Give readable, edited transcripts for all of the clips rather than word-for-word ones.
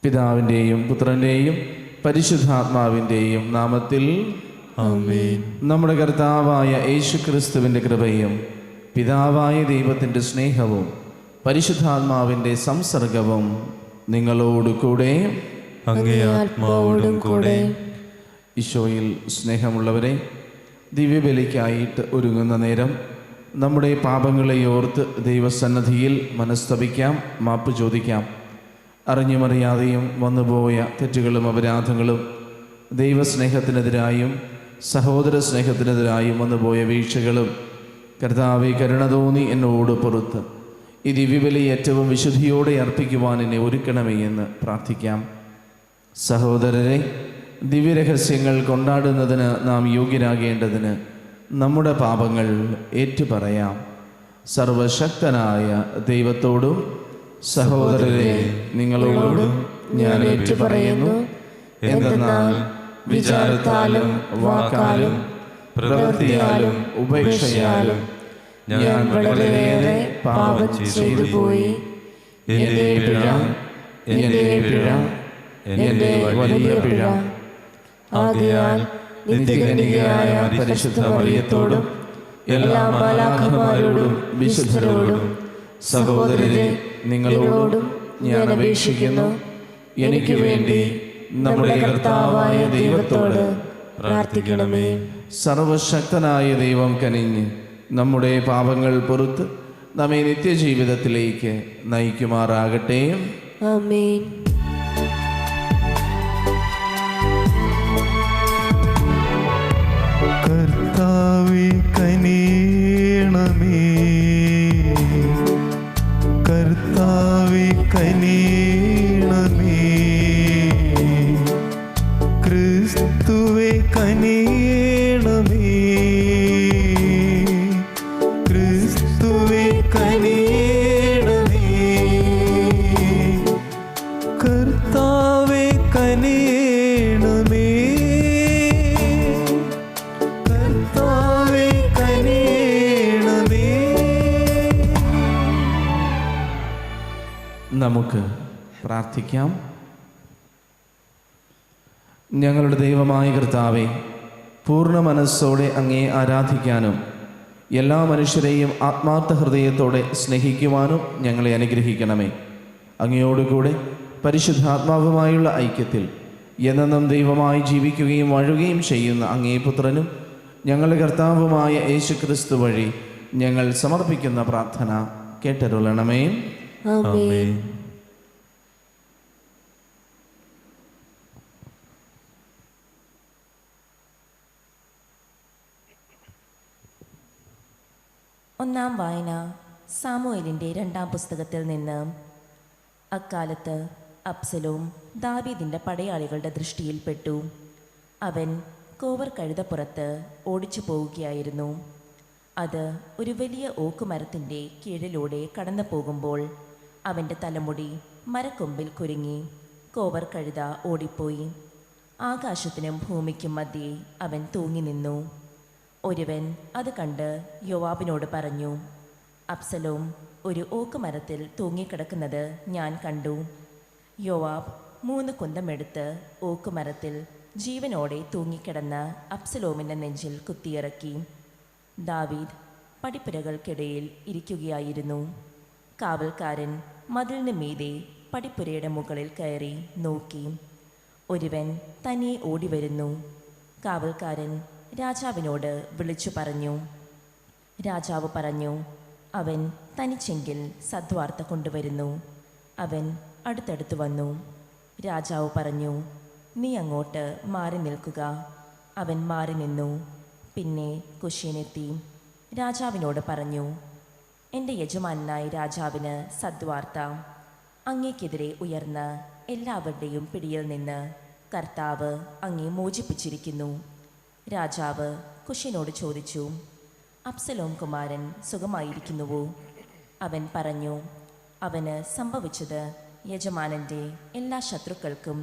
പിതാവിൻ്റെയും പുത്രൻ്റെയും പരിശുദ്ധാത്മാവിൻ്റെയും നാമത്തിൽ ആമേൻ. നമ്മുടെ കർത്താവായ യേശുക്രിസ്തുവിൻ്റെ കൃപയും പിതാവായ ദൈവത്തിൻ്റെ സ്നേഹവും പരിശുദ്ധാത്മാവിൻ്റെ സംസർഗവും നിങ്ങളോട് കൂടെ അങ്ങേ ആത്മാവോടും കൂടെ. ഈശോയിൽ സ്നേഹമുള്ളവരെ, ദിവ്യബലിക്കായിട്ട് ഒരുങ്ങുന്ന നേരം നമ്മുടെ പാപങ്ങളെ ഓർത്ത് ദൈവസന്നിധിയിൽ മനസ്തപിക്കാം, മാപ്പ് ചോദിക്കാം. അറിഞ്ഞുമറിയാതെയും വന്നുപോയ തെറ്റുകളും അപരാധങ്ങളും ദൈവസ്നേഹത്തിനെതിരായും സഹോദര സ്നേഹത്തിനെതിരായും വന്നുപോയ വീഴ്ചകളും കർത്താവെ കരുണ തോന്നി എന്നോട് പുറത്ത് ഈ ദിവ്യബലി ഏറ്റവും വിശുദ്ധിയോടെ അർപ്പിക്കുവാൻ എന്നെ ഒരുക്കണമേ എന്ന് പ്രാർത്ഥിക്കാം. സഹോദരരെ, ദിവ്യരഹസ്യങ്ങൾ കൊണ്ടാടുന്നതിന് നാം യോഗ്യരാകേണ്ടതിന് നമ്മുടെ പാപങ്ങൾ ഏറ്റുപറയാം. സർവശക്തനായ ദൈവത്തോടും സഹോദരരെ നിങ്ങളോടും ഞാൻ ഏറ്റുപറയുന്നു. എന്തെന്നാൽ വിചാരത്താലും വാക്കാലും പ്രവൃത്തിയാലും ഉപേക്ഷയാലും ഞാൻ വളരെയേറെ പാപം ചെയ്തു പോയി. എൻ്റെ പിഴ, എൻ്റെ പിഴ, എൻ്റെ വലിയ പിഴ. ആകയാൽ നിത്യകന്യകയായ പരിശുദ്ധ മറിയത്തോടും എല്ലാ മാലാഖമാരോടും വിശുദ്ധരോടും സഹോദരരെ നിങ്ങളോടും ഞാൻ അപേക്ഷിക്കുന്നു, എനിക്ക് വേണ്ടി നമ്മുടെ കർത്താവായ ദൈവത്തോട് പ്രാർത്ഥിക്കണമേ. സർവശക്തനായ ദൈവം കനിഞ്ഞ് നമ്മുടെ പാപങ്ങൾ പൊറുത്ത് നമ്മെ നിത്യജീവിതത്തിലേക്ക് നയിക്കുമാറാകട്ടെ. ആമേൻ. കർത്താവേ കനിയണമേ, കർത്താവേ കനിയണമേ, ക്രിസ്തുവേ കനിയണമേ, ക്രിസ്തുവേ കനിയണമേ, കർത്താവേ കനിയണമേ, കർത്താവേ കനിയണമേ. നമുക്ക് പ്രാർത്ഥിക്കാം. ഞങ്ങളുടെ ദൈവമായ കർത്താവേ, പൂർണ്ണ മനസ്സോടെ അങ്ങയെ ആരാധിക്കാനും എല്ലാ മനുഷ്യരെയും ആത്മാർത്ഥ ഹൃദയത്തോടെ സ്നേഹിക്കുവാനും ഞങ്ങളെ അനുഗ്രഹിക്കണമേ. അങ്ങയോടുകൂടെ പരിശുദ്ധാത്മാവുമായുള്ള ഐക്യത്തിൽ എന്നെന്നും ദൈവമായി ജീവിക്കുകയും വാഴുകയും ചെയ്യുന്ന അങ്ങേ പുത്രനും ഞങ്ങളുടെ കർത്താവുമായ യേശുക്രിസ്തു വഴി ഞങ്ങൾ സമർപ്പിക്കുന്ന പ്രാർത്ഥന കേട്ടരുളണമേ. ആമേൻ. ഒന്നാം വായന സാമുവേലിൻ്റെ 2-ാം പുസ്തകത്തിൽ നിന്ന്. അക്കാലത്ത് അബ്സലോം ദാവീദിൻ്റെ പടയാളികളുടെ ദൃഷ്ടിയിൽപ്പെട്ടു. അവൻ കോവർ കഴുതപ്പുറത്ത് ഓടിച്ചു പോവുകയായിരുന്നു. അത് ഒരു വലിയ ഓക്കുമരത്തിൻ്റെ കീഴിലൂടെ കടന്നു പോകുമ്പോൾ അവൻ്റെ തലമുടി മരക്കൊമ്പിൽ കുരുങ്ങി. കോവർ കഴുത ഓടിപ്പോയി. ആകാശത്തിനും ഭൂമിക്കും മധ്യേ അവൻ തൂങ്ങി നിന്നു. ഒരുവൻ അത് കണ്ട് യോവാബിനോട് പറഞ്ഞു, അബ്സലോം ഒരു ഓക്കുമരത്തിൽ തൂങ്ങിക്കിടക്കുന്നത് ഞാൻ കണ്ടു. യോവാബ് 3 കുന്തമെടുത്ത് ഓക്കുമരത്തിൽ ജീവനോടെ തൂങ്ങിക്കിടന്ന അബ്സലോമിൻ്റെ നെഞ്ചിൽ കുത്തിയിറക്കി. ദാവീദ് പടിപ്പുരകൾക്കിടയിൽ ഇരിക്കുകയായിരുന്നു. കാവൽക്കാരൻ മതിലിന് മീതെ പടിപ്പുരയുടെ മുകളിൽ കയറി നോക്കി. ഒരുവൻ തനിയെ ഓടിവരുന്നു. കാവൽക്കാരൻ രാജാവിനോട് വിളിച്ചു പറഞ്ഞു. രാജാവ് പറഞ്ഞു, അവൻ തനിച്ചെങ്കിൽ സദ്വാർത്ത കൊണ്ടുവരുന്നു. അവൻ അടുത്തടുത്ത് വന്നു. രാജാവ് പറഞ്ഞു, നീ അങ്ങോട്ട് മാറി നിൽക്കുക. അവൻ മാറി നിന്നു. പിന്നെ കുഷ്യനെത്തി രാജാവിനോട് പറഞ്ഞു, എൻ്റെ യജമാനായ രാജാവിന് സദ്വാർത്ത. അങ്ങേക്കെതിരെ ഉയർന്ന എല്ലാവരുടെയും പിടിയിൽ നിന്ന് കർത്താവ് അങ്ങേ മോചിപ്പിച്ചിരിക്കുന്നു. രാജാവ് കുഷ്യനോട് ചോദിച്ചു, അബ്സലോം കുമാരൻ സുഖമായിരിക്കുന്നുവോ? അവൻ പറഞ്ഞു, അവന് സംഭവിച്ചത് യജമാനൻ്റെ എല്ലാ ശത്രുക്കൾക്കും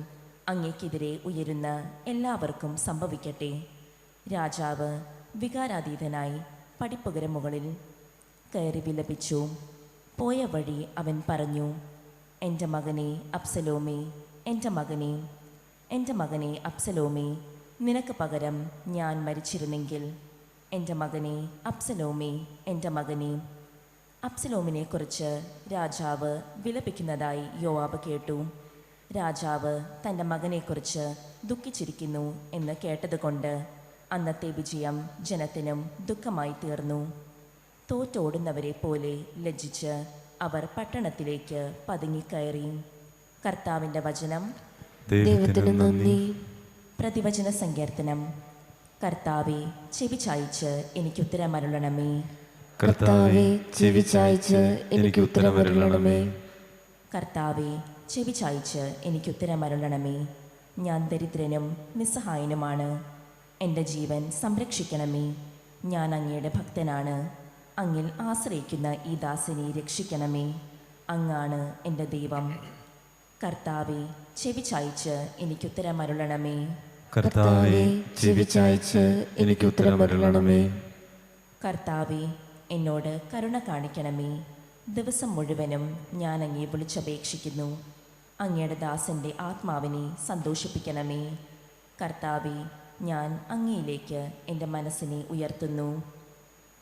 അങ്ങേക്കെതിരെ ഉയരുന്ന എല്ലാവർക്കും സംഭവിക്കട്ടെ. രാജാവ് വികാരാതീതനായി പടിപ്പുകര മുകളിൽ കയറി വിലപിച്ചു. പോയ വഴി അവൻ പറഞ്ഞു, എൻ്റെ മകനെ അബ്സലോമേ, എൻ്റെ മകനെ അബ്സലോമേ, നിനക്ക് പകരം ഞാൻ മരിച്ചിരുന്നെങ്കിൽ. എൻ്റെ മകനെ അബ്സലോമേ, എൻ്റെ മകനെ. അബ്സലോമിനെക്കുറിച്ച് രാജാവ് വിലപിക്കുന്നതായി യോവാബ് കേട്ടു. രാജാവ് തൻ്റെ മകനെക്കുറിച്ച് ദുഃഖിച്ചിരിക്കുന്നു എന്ന് കേട്ടതുകൊണ്ട് അന്നത്തെ വിജയം ജനത്തിനും ദുഃഖമായി തീർന്നു. തോറ്റോടുന്നവരെ പോലെ ലജ്ജിച്ച് അവർ പട്ടണത്തിലേക്ക് പതുങ്ങിക്കയറി. കർത്താവിൻ്റെ വചനം. ദൈവത്തിന് നന്ദി. പ്രതിവചന സങ്കീർത്തനം. കർത്താവെ, ചെവി ചായ്ച്ച് എനിക്ക് ഉത്തരമരുളണമേ. കർത്താവേ, ചെവി ചായ്ച്ച് എനിക്ക് ഉത്തരമരുളണമേ. കർത്താവെ, ചെവി ചായ്ച്ച് എനിക്ക് ഉത്തരമരുളണമേ. ഞാൻ ദരിദ്രനും നിസ്സഹായനുമാണ്. എൻ്റെ ജീവൻ സംരക്ഷിക്കണമേ. ഞാൻ അങ്ങയുടെ ഭക്തനാണ്. അങ്ങിൽ ആശ്രയിക്കുന്ന ഈ ദാസനെ രക്ഷിക്കണമേ. അങ്ങാണ് എൻ്റെ ദൈവം. കർത്താവെ, ചെവി ചായ്ച്ച് എനിക്ക് ഉത്തരമരുളണമേ. കർത്താവേ, ചെവി ചായ്ച്ച് എനിക്ക് ഉത്തരമരുളണമേ. കർത്താവെ, എന്നോട് കരുണ കാണിക്കണമേ. ദിവസം മുഴുവനും ഞാൻ അങ്ങയെ വിളിച്ചപേക്ഷിക്കുന്നു. അങ്ങയുടെ ദാസൻ്റെ ആത്മാവിനെ സന്തോഷിപ്പിക്കണമേ. കർത്താവെ, ഞാൻ അങ്ങയിലേക്ക് എൻ്റെ മനസ്സിനെ ഉയർത്തുന്നു.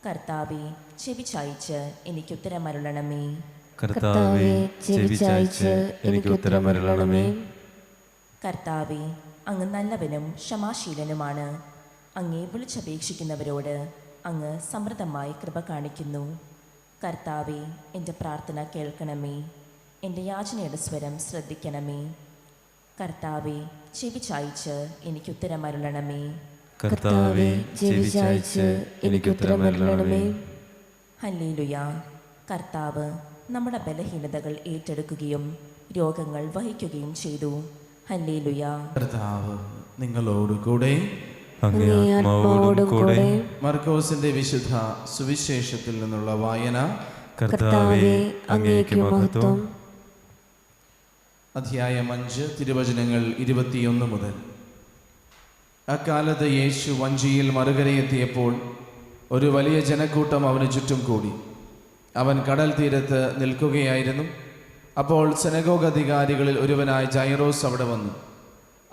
കർത്താവെ, ചെവി ചായ്ച്ച് എനിക്ക് ഉത്തരമരുളണമേ. കർത്താവേ, ചെവി ചായ്ച്ച് എനിക്ക് ഉത്തരമരുളണമേ. കർത്താവെ, അങ്ങ് നല്ലവനും ക്ഷമാശീലനുമാണ്. അങ്ങയെ വിളിച്ചപേക്ഷിക്കുന്നവരോട് അങ്ങ് സമൃദ്ധമായി കൃപ കാണിക്കുന്നു. കർത്താവെ, എൻ്റെ പ്രാർത്ഥന കേൾക്കണമേ. എൻ്റെ യാചനയുടെ സ്വരം ശ്രദ്ധിക്കണമേ. കർത്താവെ, ചെവി ചായ്ച്ച് എനിക്ക് ഉത്തരമരുളണമേ. കർത്താവേ, ചെവി ചായ്ച്ച് എനിക്ക് ഉത്തരമരുളണമേ. ഹല്ലേലൂയ. കർത്താവ് നമ്മുടെ ബലഹീനതകൾ ഏറ്റെടുക്കുകയും രോഗങ്ങൾ വഹിക്കുകയും ചെയ്തു. ഹല്ലേലൂയ. കർത്താവ് നിങ്ങളോടുകൂടെ. അങ്ങേ ആത്മാവോടും കൂടെ. മർക്കോസിന്റെ വിശുദ്ധ സുവിശേഷത്തിൽ നിന്നുള്ള വായന. കർത്താവേ, അങ്ങേക്ക് മഹത്വം. അധ്യായം 5, തിരുവചനങ്ങൾ 21 മുതൽ. അക്കാലത്ത് യേശു വഞ്ചിയിൽ മറുകരയെത്തിയപ്പോൾ ഒരു വലിയ ജനക്കൂട്ടം അവന് ചുറ്റും കൂടി. അവൻ കടൽ തീരത്ത് നിൽക്കുകയായിരുന്നു. അപ്പോൾ സിനഗോഗ് അധികാരികളിൽ ഒരുവനായ ജൈറോസ് അവിടെ വന്നു.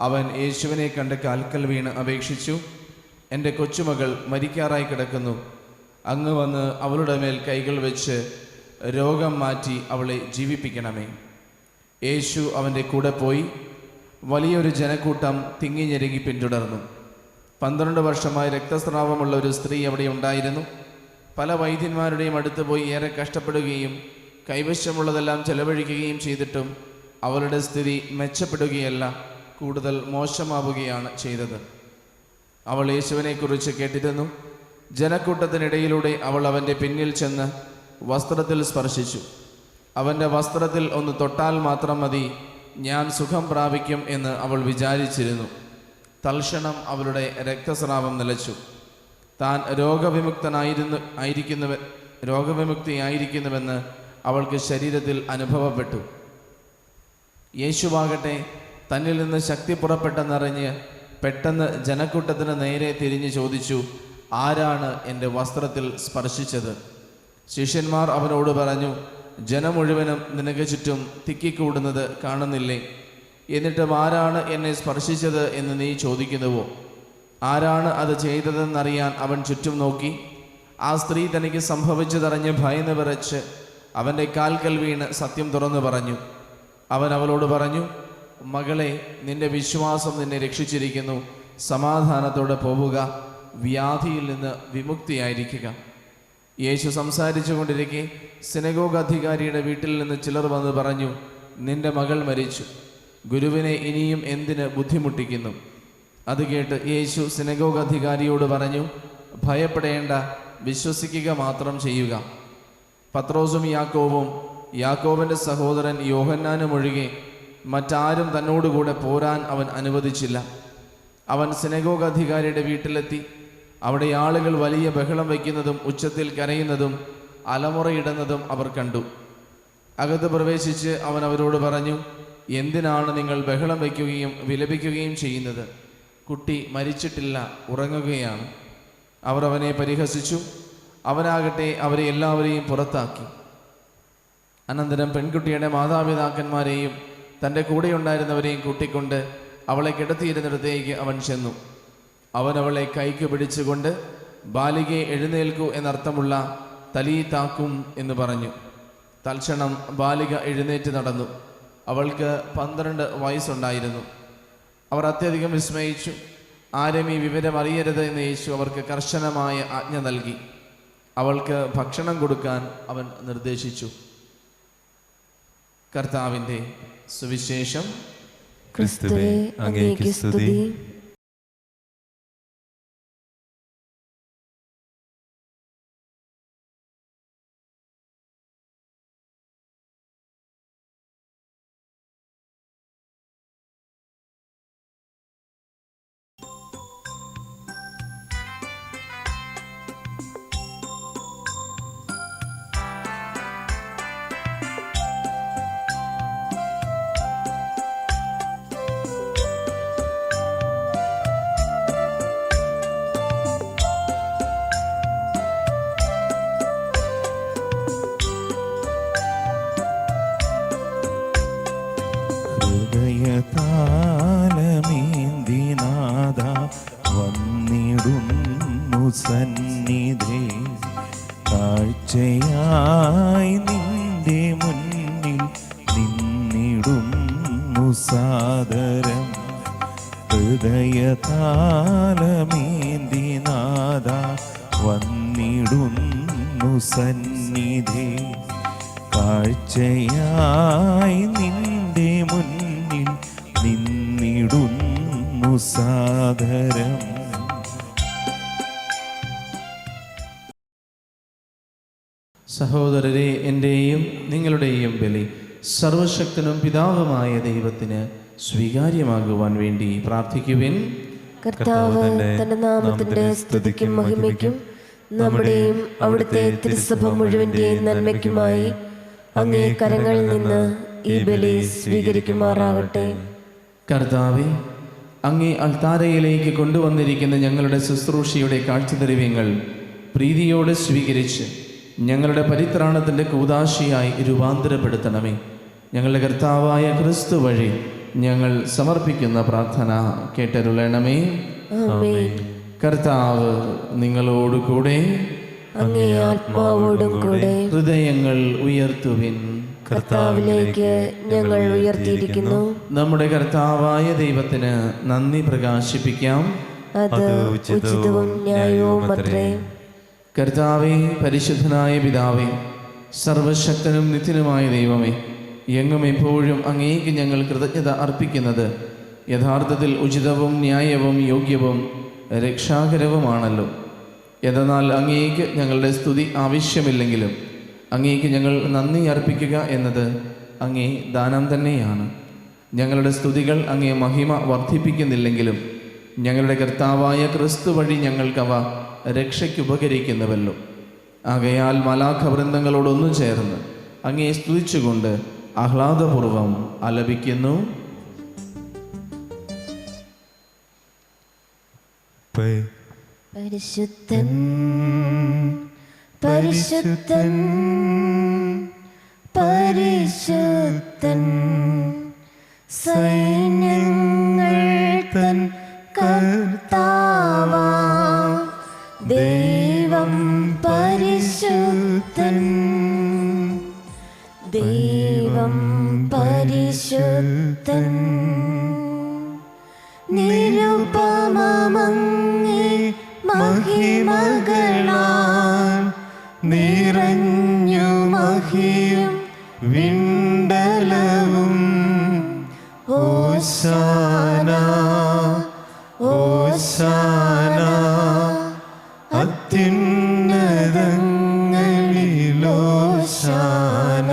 അവൻ യേശുവിനെ കണ്ട് കാൽക്കൽ വീണ് അപേക്ഷിച്ചു, എൻ്റെ കൊച്ചുമകൾ മരിക്കാറായി കിടക്കുന്നു. അങ്ങ് വന്ന് അവളുടെ മേൽ കൈകൾ വെച്ച് രോഗം മാറ്റി അവളെ ജീവിപ്പിക്കണമേ. യേശു അവൻ്റെ കൂടെ പോയി. വലിയൊരു ജനക്കൂട്ടം തിങ്ങി ഞെരുങ്ങി പിന്തുടർന്നു. 12 വർഷമായി രക്തസ്രാവമുള്ള ഒരു സ്ത്രീ അവിടെ ഉണ്ടായിരുന്നു. പല വൈദ്യന്മാരുടെയും അടുത്ത് പോയി ഏറെ കഷ്ടപ്പെടുകയും കൈവശമുള്ളതെല്ലാം ചെലവഴിക്കുകയും ചെയ്തിട്ടും അവളുടെ സ്ഥിതി മെച്ചപ്പെടുകയല്ല, കൂടുതൽ മോശമാവുകയാണ് ചെയ്തത്. അവൾ യേശുവിനെക്കുറിച്ച് കേട്ടിരുന്നു. ജനക്കൂട്ടത്തിനിടയിലൂടെ അവൾ അവൻ്റെ പിന്നിൽ ചെന്ന് വസ്ത്രത്തിൽ സ്പർശിച്ചു. അവൻ്റെ വസ്ത്രത്തിൽ ഒന്ന് തൊട്ടാൽ മാത്രം മതി, ഞാൻ സുഖം പ്രാപിക്കും എന്ന് അവൾ വിചാരിച്ചിരുന്നു. തൽക്ഷണം അവളുടെ രക്തസ്രാവം നിലച്ചു. താൻ രോഗവിമുക്തിയായിരിക്കുന്നുവെന്ന് അവൾക്ക് ശരീരത്തിൽ അനുഭവപ്പെട്ടു. യേശുവാകട്ടെ തന്നിൽ നിന്ന് ശക്തി പുറപ്പെട്ടെന്നറിഞ്ഞ് പെട്ടെന്ന് ജനക്കൂട്ടത്തിന് നേരെ തിരിഞ്ഞ് ചോദിച്ചു, ആരാണ് എൻ്റെ വസ്ത്രത്തിൽ സ്പർശിച്ചത്? ശിഷ്യന്മാർ അവനോട് പറഞ്ഞു, ജനം മുഴുവനും നിനക്ക് ചുറ്റും തിക്കിക്കൂടുന്നത് കാണുന്നില്ലേ? എന്നിട്ടും ആരാണ് എന്നെ സ്പർശിച്ചത് എന്ന് നീ ചോദിക്കുന്നുവോ? ആരാണ് അത് ചെയ്തതെന്നറിയാൻ അവൻ ചുറ്റും നോക്കി. ആ സ്ത്രീ തനിക്ക് സംഭവിച്ചതറിഞ്ഞ് ഭയന്ന് വിറച്ച് അവൻ്റെ കാൽക്കൽ വീണ് സത്യം തുറന്നു പറഞ്ഞു. അവൻ അവളോട് പറഞ്ഞു, മകളെ, നിന്റെ വിശ്വാസം നിന്നെ രക്ഷിച്ചിരിക്കുന്നു. സമാധാനത്തോടെ പോവുക, വ്യാധിയിൽ നിന്ന് വിമുക്തിയായിരിക്കുക. യേശു സംസാരിച്ചു കൊണ്ടിരിക്കെ സിനഗോഗ് അധികാരിയുടെ വീട്ടിൽ നിന്ന് ചിലർ വന്ന് പറഞ്ഞു, നിന്റെ മകൾ മരിച്ചു. ഗുരുവിനെ ഇനിയും എന്തിന് ബുദ്ധിമുട്ടിക്കുന്നു? അത് കേട്ട് യേശു സിനഗോഗ് അധികാരിയോട് പറഞ്ഞു, ഭയപ്പെടേണ്ട, വിശ്വസിക്കുക മാത്രം ചെയ്യുക. പത്രോസും യാക്കോബും യാക്കോബിൻ്റെ സഹോദരൻ യോഹന്നാനും ഒഴികെ മറ്റാരും തന്നോടുകൂടെ പോരാൻ അവൻ അനുവദിച്ചില്ല. അവൻ സിനഗോഗ് അധികാരിയുടെ വീട്ടിലെത്തി. അവിടെ ആളുകൾ വലിയ ബഹളം വയ്ക്കുന്നതും ഉച്ചത്തിൽ കരയുന്നതും അലമുറയിടുന്നതും അവർ കണ്ടു. അകത്ത് പ്രവേശിച്ച് അവൻ അവരോട് പറഞ്ഞു, എന്തിനാണ് നിങ്ങൾ ബഹളം വയ്ക്കുകയും വിലപിക്കുകയും ചെയ്യുന്നത്? കുട്ടി മരിച്ചിട്ടില്ല, ഉറങ്ങുകയാണ്. അവർ അവനെ പരിഹസിച്ചു. അവനാകട്ടെ അവരെ എല്ലാവരെയും പുറത്താക്കി. അനന്തരം പെൺകുട്ടിയുടെ മാതാപിതാക്കന്മാരെയും തൻ്റെ കൂടെയുണ്ടായിരുന്നവരെയും കൂട്ടിക്കൊണ്ട് അവളെ കിടത്തിയിരുന്നിടത്തേക്ക് അവൻ ചെന്നു. അവൻ അവളെ കൈക്ക് പിടിച്ചുകൊണ്ട് ബാലികയെ എഴുന്നേൽക്കൂ എന്നർത്ഥമുള്ള തലീതാക്കും എന്ന് പറഞ്ഞു. തൽക്ഷണം ബാലിക എഴുന്നേറ്റ് നടന്നു. അവൾക്ക് 12 വയസ്സുണ്ടായിരുന്നു. അവർ അത്യധികം വിസ്മയിച്ചു. ആരും ഈ വിവരം അറിയരുത് എന്ന് യേശു അവർക്ക് കർശനമായ ആജ്ഞ നൽകി. അവൾക്ക് ഭക്ഷണം കൊടുക്കാൻ അവൻ നിർദ്ദേശിച്ചു. കർത്താവിൻ്റെ സുവിശേഷം. ക്രിസ്തുവേ, അങ്ങേക്ക് സ്തുതി. ഹൃദയതാലമേന്തിനാഥ വന്നിടുന്നു സന്നിധേ, കാഴ്ചയായി നിന്റെ മുന്നിൽ നിന്നിടുന്നു സാദരം. ഹൃദയതാലമേന്തിനാഥ വന്നിടുന്നു സന്നിധേ, കാഴ്ചയായി നിന്റെ മുന്നിൽ നിന്നിടുന്നു സാദരം. സഹോദരരെ, എൻ്റെയും നിങ്ങളുടെയും ബലി സർവശക്തനും പിതാവുമായ ദൈവത്തിന് സ്വീകാര്യമാകുവാൻ വേണ്ടി പ്രാർത്ഥിക്കുവിൻ. കർത്താവ് തന്റെ നാമത്തിന്റെ സ്തുതിക്കും മഹിമയ്ക്കും നമ്മുടെയും അവിടുത്തെ തിരുസഭ മുഴുവന്റെയും നന്മയ്ക്കുമായി അങ്ങേ കരങ്ങളിൽ നിന്ന് ഈ ബലി സ്വീകരിക്കുമാറാകട്ടെ. കർത്താവെ, അങ്ങേ അൾത്താരയിലേക്ക് കൊണ്ടുവന്നിരിക്കുന്ന ഞങ്ങളുടെ ശുശ്രൂഷയുടെ കാഴ്ചദ്രവ്യങ്ങൾ പ്രീതിയോടെ സ്വീകരിച്ച് ഞങ്ങളുടെ പരിത്രാണത്തിൻ്റെ കൂദാശയായി രൂപാന്തരപ്പെടുത്തണമേ. ഞങ്ങളുടെ കർത്താവായ ക്രിസ്തു വഴി ഞങ്ങൾ സമർപ്പിക്കുന്ന പ്രാർത്ഥന കേട്ടരുളണമേ. ആമേൻ. കർത്താവ് നിങ്ങളോടുകൂടെ, അങ്ങേ ആത്മാവോടും കൂടെ. ഹൃദയങ്ങൾ ഉയർത്തുവിൻ. കർത്താവിലേക്ക് ഞങ്ങൾ ഉയർത്തിയിരിക്കുന്നു. നമ്മുടെ കർത്താവായ ദൈവത്തിന് നന്ദി പ്രകാശിപ്പിക്കാം. അത് ഉചിതവും ന്യായവും അത്രേ. കർത്താവേ, പരിശുദ്ധനായ പിതാവേ, സർവശക്തനും നിത്യനുമായ ദൈവമേ, എങ്ങും എപ്പോഴും അങ്ങേക്ക് ഞങ്ങൾ കൃതജ്ഞത അർപ്പിക്കുന്നത് യഥാർത്ഥത്തിൽ ഉചിതവും ന്യായവും യോഗ്യവും രക്ഷാകരവുമാണല്ലോ. എന്നാൽ അങ്ങേക്ക് ഞങ്ങളുടെ സ്തുതി ആവശ്യമില്ലെങ്കിലും അങ്ങേക്ക് ഞങ്ങൾ നന്ദി അർപ്പിക്കുക എന്നത് അങ്ങേ ദാനം തന്നെയാണ്. ഞങ്ങളുടെ സ്തുതികൾ അങ്ങേ മഹിമ വർദ്ധിപ്പിക്കുന്നില്ലെങ്കിലും ഞങ്ങളുടെ കർത്താവായ ക്രിസ്തു വഴി ഞങ്ങൾക്കവ രക്ഷയ്ക്കുപകരിക്കുന്നുവല്ലോ. ആകയാൽ മാലാഖ വൃന്ദങ്ങളോടൊന്നു ചേർന്ന് അങ്ങേ സ്തുതിച്ചുകൊണ്ട് ആഹ്ലാദപൂർവം ആലപിക്കുന്നു. പരിശുദ്ധൻ പരിശുദ്ധൻ പരിശുദ്ധൻ, സൈന്യങ്ങൾ തൻ കർത്താവാ ദൈവം പരിശുദ്ധൻ, ദൈവം പരിശുദ്ധൻ. നിരുപമമങ്ങേ മഹിമകളാൽ നിറഞ്ഞു മഹിയും വിണ്ടലവും. ഓശാന ഓശാന അത്യുന്നതങ്ങളിലോശാന.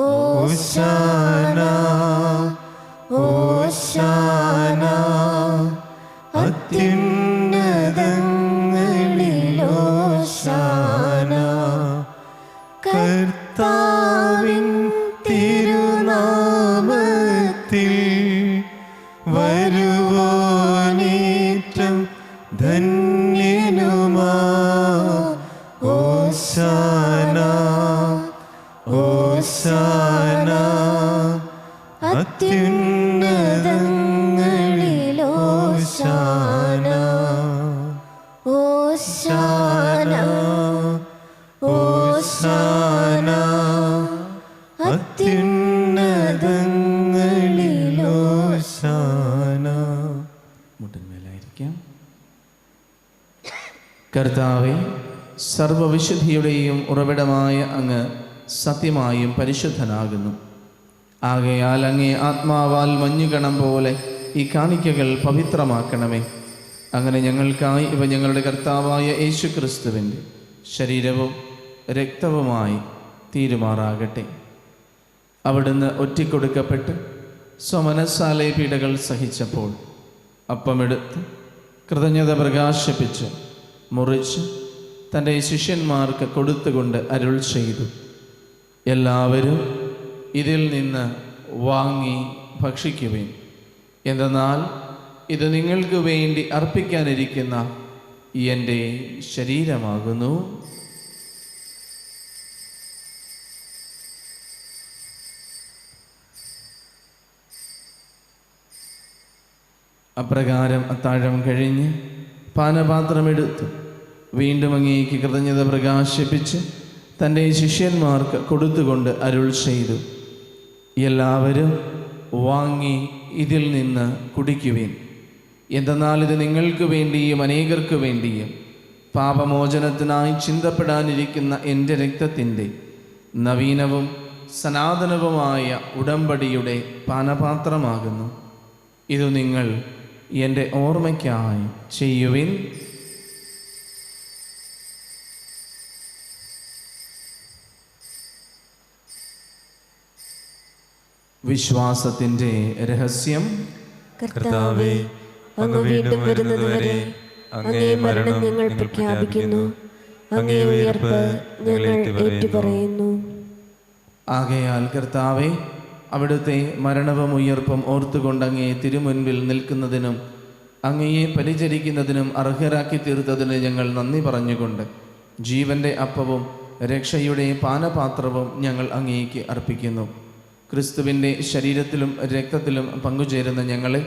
ഓശാന ഓശാന അത്യുന്നതങ്ങളിലോശാന. കർത്താവിൻ തിരുനാമത്തിൽ വരുവോനേറ്റം ധന്യനുമാ. ഓശാന ഓശാന അത്യുന്നതങ്ങളിലോശാന ഓശാന ഓശാന അത്യുന്നതങ്ങളിലോശാന. മുട്ടന്മേലായിരിക്കാം. കർത്താവേ, സർവവിശുദ്ധിയുടെയും ഉറവിടമായ അങ്ങ് സത്യമായും പരിശുദ്ധനാകുന്നു. ആകയാൽ അങ്ങേ ആത്മാവാൽ മഞ്ഞുകണം പോലെ ഈ കാണിക്കകൾ പവിത്രമാക്കണമേ. അങ്ങനെ ഞങ്ങൾക്കായി ഇവ ഞങ്ങളുടെ കർത്താവായ യേശു ക്രിസ്തുവിൻ്റെ ശരീരവും രക്തവുമായി തീരുമാറാകട്ടെ. അവിടുന്ന് ഒറ്റിക്കൊടുക്കപ്പെട്ട് സ്വമനസ്സാലെ പീഡകൾ സഹിച്ചപ്പോൾ അപ്പമെടുത്ത് കൃതജ്ഞത പ്രകാശിപ്പിച്ച് മുറിച്ച് തൻ്റെ ശിഷ്യന്മാർക്ക് കൊടുത്തുകൊണ്ട് അരുൾ ചെയ്തു, എല്ലാവരും ഇതിൽ നിന്ന് വാങ്ങി ഭക്ഷിക്കുവിൻ. എന്തെന്നാൽ ഇത് നിങ്ങൾക്ക് വേണ്ടി അർപ്പിക്കാനിരിക്കുന്ന എൻ്റെ ശരീരമാകുന്നു. അപ്രകാരം അത്താഴം കഴിഞ്ഞ് പാനപാത്രമെടുത്തു വീണ്ടും അങ്ങേക്ക് കൃതജ്ഞത പ്രകാശിപ്പിച്ച് തൻ്റെ ശിഷ്യന്മാർക്ക് കൊടുത്തുകൊണ്ട് അരുൾ ചെയ്തു, എല്ലാവരും വാങ്ങി ഇതിൽ നിന്ന് കുടിക്കുവിൻ. എന്തെന്നാൽ ഇത് നിങ്ങൾക്ക് വേണ്ടിയും അനേകർക്ക് വേണ്ടിയും പാപമോചനത്തിനായി ചിന്തപ്പെടാനിരിക്കുന്ന എൻ്റെ രക്തത്തിൻ്റെ നവീനവും സനാതനവുമായ ഉടമ്പടിയുടെ പാനപാത്രമാകുന്നു. ഇത് നിങ്ങൾ എൻ്റെ ഓർമ്മയ്ക്കായി ചെയ്യുവിൻ. വിശ്വാസത്തിൻ്റെ രഹസ്യം. കർത്താവേ, അങ്ങ് വീണ്ടും വരുന്നതുവരെ അങ്ങേ മരണം ഞങ്ങൾ പ്രഖ്യാപിക്കുന്നു, അങ്ങേ ഉയർപ്പ് ഞങ്ങൾ ഏറ്റുപറയുന്നു. ആകയാൽ കർത്താവേ, അവിടുത്തെ മരണവും ഉയർപ്പും ഓർത്തുകൊണ്ട് അങ്ങയെ തിരുമുൻപിൽ നിൽക്കുന്നതിനും അങ്ങയെ പരിചരിക്കുന്നതിനും അർഹരാക്കി തീർത്തതിന് ഞങ്ങൾ നന്ദി പറഞ്ഞുകൊണ്ട് ജീവൻ്റെ അപ്പവും രക്ഷയുടെ പാനപാത്രവും ഞങ്ങൾ അങ്ങേക്ക് അർപ്പിക്കുന്നു. ക്രിസ്തുവിൻ്റെ ശരീരത്തിലും രക്തത്തിലും പങ്കുചേരുന്ന ഞങ്ങളെ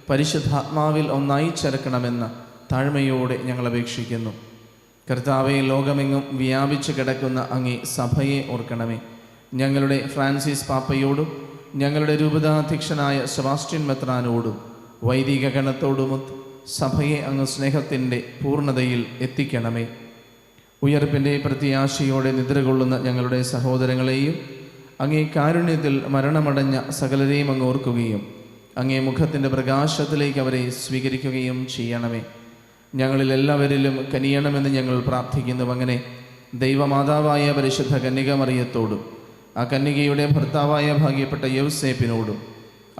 പരിശുദ്ധാത്മാവിൽ ഒന്നായി ചേർക്കണമെന്ന് താഴ്മയോടെ ഞങ്ങൾ അപേക്ഷിക്കുന്നു. കർത്താവെ, ലോകമെങ്ങും വ്യാപിച്ചു കിടക്കുന്ന അങ്ങേ സഭയെ ഓർക്കണമേ. ഞങ്ങളുടെ ഫ്രാൻസിസ് പാപ്പയോടും ഞങ്ങളുടെ രൂപതാധ്യക്ഷനായ സെബാസ്റ്റ്യൻ മെത്രാനോടും വൈദിക ഗണത്തോടുമൊത്ത് സഭയെ അങ്ങ് സ്നേഹത്തിൻ്റെ പൂർണ്ണതയിൽ എത്തിക്കണമേ. ഉയർപ്പിൻ്റെ പ്രത്യാശയോടെ നിദ്രകൊള്ളുന്ന ഞങ്ങളുടെ സഹോദരങ്ങളെയും അങ്ങേ കാരുണ്യത്തിൽ മരണമടഞ്ഞ സകലരെയും അങ്ങ് ഓർക്കുകയും അങ്ങേ മുഖത്തിൻ്റെ പ്രകാശത്തിലേക്ക് അവരെ സ്വീകരിക്കുകയും ചെയ്യണമേ. ഞങ്ങളിൽ എല്ലാവരിലും കനിയണമെന്ന് ഞങ്ങൾ പ്രാർത്ഥിക്കുന്നു. അങ്ങനെ ദൈവമാതാവായ പരിശുദ്ധ കന്യകമറിയത്തോടും ആ കന്യകയുടെ ഭർത്താവായ ഭാഗ്യപ്പെട്ട യൗസേപ്പിനോടും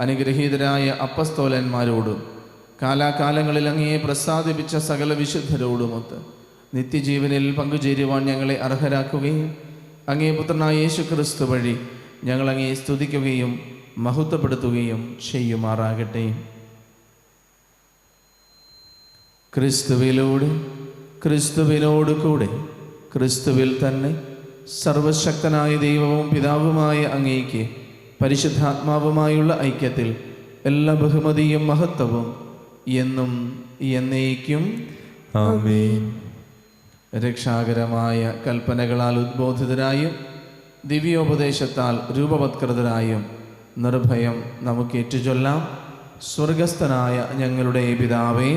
അനുഗ്രഹീതരായ അപ്പസ്തോലന്മാരോടും കാലാകാലങ്ങളിൽ അങ്ങയെ പ്രസാദിപ്പിച്ച സകല വിശുദ്ധരോടുമൊത്ത് നിത്യജീവനിൽ പങ്കുചേരുവാൻ ഞങ്ങളെ അർഹരാക്കുകയും അങ്ങേ പുത്രനായ യേശു ക്രിസ്തു വഴി ഞങ്ങൾ അങ്ങയെ സ്തുതിക്കുകയും മഹത്വപ്പെടുത്തുകയും ചെയ്യുമാറാകട്ടെ. ക്രിസ്തുവിലൂടെ, ക്രിസ്തുവിനോട് കൂടെ, ക്രിസ്തുവിൽ തന്നെ സർവശക്തനായ ദൈവവും പിതാവുമായ അങ്ങേക്ക് പരിശുദ്ധാത്മാവുമായുള്ള ഐക്യത്തിൽ എല്ലാ ബഹുമതിയും മഹത്വവും എന്നും എന്നേക്കും ആമേൻ. രക്ഷാകരമായ കൽപ്പനകളാൽ ഉദ്ബോധിതരായും ദിവ്യോപദേശത്താൽ രൂപവത്കൃതരായും നിർഭയം നമുക്ക് ഏറ്റുചൊല്ലാം. സ്വർഗസ്ഥനായ ഞങ്ങളുടെ പിതാവേ,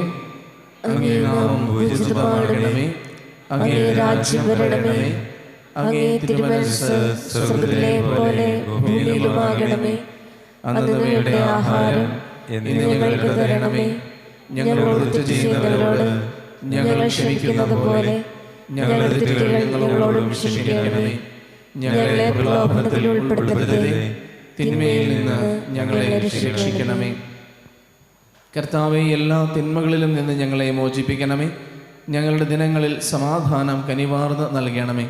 അങ്ങേ നാമം പൂജിതമാകണമേ, അങ്ങേ രാജ്യം വരണമേ, അങ്ങേ തിരുമനസ്സ് സ്വർഗ്ഗത്തിലെ പോലെ ഭൂമിയിലുമാകണമേ. അന്നത്തെ ആഹാരം ഇന്ന് ഞങ്ങൾക്ക് തരണമേ. ഞങ്ങളോട് തെറ്റ് ചെയ്യുന്നവരോട് ഞങ്ങൾ ക്ഷമിക്കുന്നത് പോലെ ഞങ്ങളുടെ തെറ്റുകൾ ഞങ്ങളോടും ക്ഷമിക്കണമേ. ഞങ്ങളെ പ്രലോഭനത്തിൽ ഉൾപ്പെടുത്തരുതേ, തിന്മയിൽ നിന്ന് ഞങ്ങളെ രക്ഷിക്കണമേ. കർത്താവേ, എല്ലാ തിന്മകളിലും നിന്ന് ഞങ്ങളെ മോചിപ്പിക്കണമേ. ഞങ്ങളുടെ ദിനങ്ങളിൽ സമാധാനം കനിവാർന്ന് നൽകണമേ.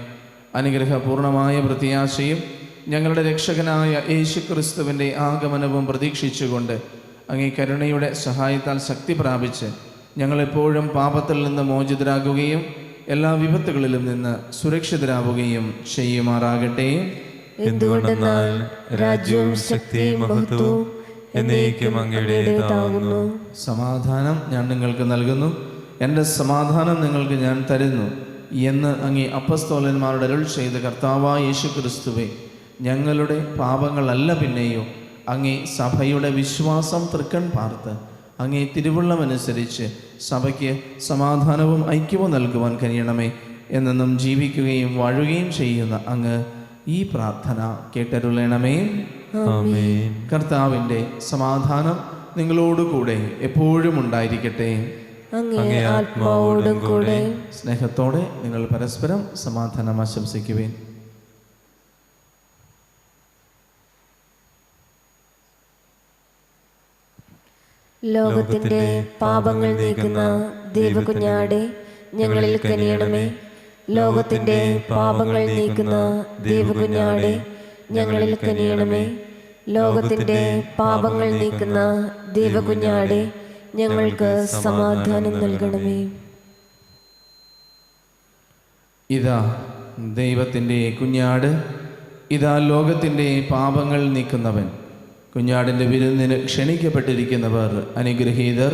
അനുഗ്രഹപൂർണമായ പ്രത്യാശയും ഞങ്ങളുടെ രക്ഷകനായ യേശു ക്രിസ്തുവിൻ്റെ ആഗമനവും പ്രതീക്ഷിച്ചുകൊണ്ട് അങ്ങേ കരുണയുടെ സഹായത്താൽ ശക്തി പ്രാപിച്ച് ഞങ്ങളെപ്പോഴും പാപത്തിൽ നിന്ന് മോചിതരാകുകയും എല്ലാ വിപത്തുകളിലും നിന്ന് സുരക്ഷിതരാവുകയും ചെയ്യുമാറാകട്ടെ. എന്തുകൊണ്ടെന്നാൽ രാജ്യവും ശക്തിയും മഹത്വവും എന്നേക്കും അങ്ങയുടേതാകുന്നു. സമാധാനം ഞാൻ നിങ്ങൾക്ക് നൽകുന്നു, എൻ്റെ സമാധാനം നിങ്ങൾക്ക് ഞാൻ തരുന്നു എന്ന് അങ്ങേ അപ്പസ്തോലന്മാരുടെ അരുൾ ചെയ്ത കർത്താവായ യേശു ക്രിസ്തുവേ, ഞങ്ങളുടെ പാപങ്ങളല്ല പിന്നെയോ അങ്ങേ സഭയുടെ വിശ്വാസം തൃക്കൺ പാർത്ത് അങ്ങേ തിരുവുള്ളമനുസരിച്ച് സഭയ്ക്ക് സമാധാനവും ഐക്യവും നൽകുവാൻ കഴിയണമേ. എന്നെന്നും ജീവിക്കുകയും വാഴുകയും ചെയ്യുന്ന അങ്ങ് ഈ പ്രാർത്ഥന കേട്ടരുളണമേ. ആമേൻ. കർത്താവിൻ്റെ സമാധാനം നിങ്ങളോടുകൂടെ എപ്പോഴും ഉണ്ടായിരിക്കട്ടെ. അങ്ങേ ആത്മാവോടും കൂടെ. സ്നേഹത്തോടെ നിങ്ങൾ പരസ്പരം സമാധാനം ആശംസിക്കുവേൻ. ലോകത്തിന്റെ പാപങ്ങൾ നീക്കുന്ന ദൈവകുഞ്ഞാടെ ഞങ്ങളിൽ കനിയണമേ. ലോകത്തിന്റെ പാപങ്ങൾ നീക്കുന്ന ദൈവകുഞ്ഞാടെ ഞങ്ങളിൽ കനിയണമേ. ലോകത്തിന്റെ പാപങ്ങൾ നീക്കുന്ന ദൈവകുഞ്ഞാടെ ഞങ്ങൾക്ക് സമാധാനം നൽകണമേ. ഇതാ ദൈവത്തിൻ്റെ കുഞ്ഞാട്, ഇതാ ലോകത്തിൻ്റെ പാപങ്ങൾ നീക്കുന്നവൻ. കുഞ്ഞാടിൻ്റെ വിരുന്നിന് ക്ഷണിക്കപ്പെട്ടിരിക്കുന്നവർ അനുഗ്രഹീതർ.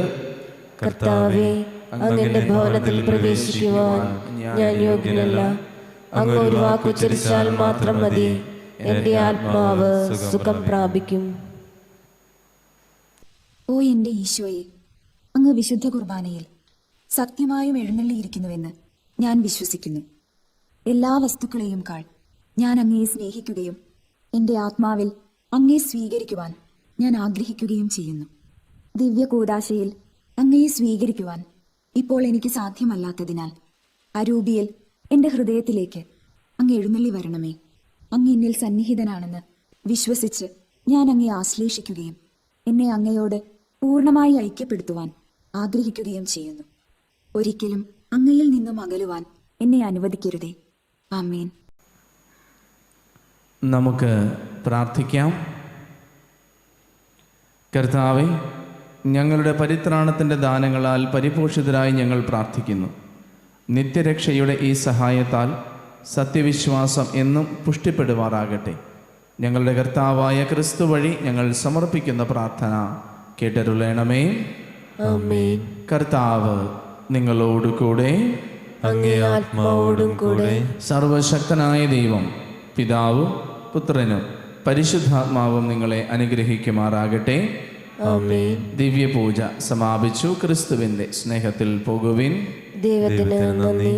കർത്താവേ, അങ്ങയുടെ ഭവനത്തിൽ പ്രവേശിക്കുവാൻ ഞാൻ യോഗ്യനല്ല. അങ്ങ് ഒരു വാക്കുച്ചരിച്ചാൽ മാത്രം മതി, എൻ്റെ ആത്മാവ് സുഖം പ്രാപിക്കും. ഓ എൻ്റെ ഈശോയെ, അങ്ങ് വിശുദ്ധ കുർബാനയിൽ സത്യമായും എഴുന്നള്ളിയിരിക്കുന്നുവെന്ന് ഞാൻ വിശ്വസിക്കുന്നു. എല്ലാ വസ്തുക്കളെയും കാൾ ഞാൻ അങ്ങയെ സ്നേഹിക്കുകയും എൻ്റെ ആത്മാവിൽ അങ്ങയെ സ്വീകരിക്കുവാൻ ഞാൻ ആഗ്രഹിക്കുകയും ചെയ്യുന്നു. ദിവ്യ കൂദാശയിൽ അങ്ങയെ സ്വീകരിക്കുവാൻ ഇപ്പോൾ എനിക്ക് സാധ്യമല്ലാത്തതിനാൽ അരൂപിയിൽ എൻ്റെ ഹൃദയത്തിലേക്ക് അങ്ങ് എഴുന്നള്ളി വരണമേ. അങ്ങ് എന്നിൽ സന്നിഹിതനാണെന്ന് വിശ്വസിച്ച് ഞാൻ അങ്ങയെ ആശ്ലേഷിക്കുകയും എന്നെ അങ്ങയോട് പൂർണ്ണമായി ഐക്യപ്പെടുത്തുവാൻ ആഗ്രഹിക്കുകയും ചെയ്യുന്നു. ഒരിക്കലും അങ്ങയിൽ നിന്നും അകലുവാൻ എന്നെ അനുവദിക്കരുതേ. ആമേൻ. നമുക്ക് പ്രാർത്ഥിക്കാം. കർത്താവേ, ഞങ്ങളുടെ പരിത്രാണത്തിൻ്റെ ദാനങ്ങളാൽ പരിപോഷിതരായി ഞങ്ങൾ പ്രാർത്ഥിക്കുന്നു. നിത്യരക്ഷയുടെ ഈ സഹായത്താൽ സത്യവിശ്വാസം എന്നും പുഷ്ടിപ്പെടുമാറാകട്ടെ. ഞങ്ങളുടെ കർത്താവായ ക്രിസ്തു വഴി ഞങ്ങൾ സമർപ്പിക്കുന്ന പ്രാർത്ഥന കേട്ടരുളണമേ. ആമേൻ. കർത്താവ് നിങ്ങളോടുകൂടെ. അങ്ങേ ആത്മാവോടും കൂടെ. സർവശക്തനായ ദൈവം പിതാവും പുത്രനും പരിശുദ്ധാത്മാവും നിങ്ങളെ അനുഗ്രഹിക്കുമാറാകട്ടെ. ആമേൻ. ദിവ്യപൂജ സമാപിച്ചു. ക്രിസ്തുവിൻ്റെ സ്നേഹത്തിൽ പോകുവിൻ. ദൈവത്തിന് നന്ദി.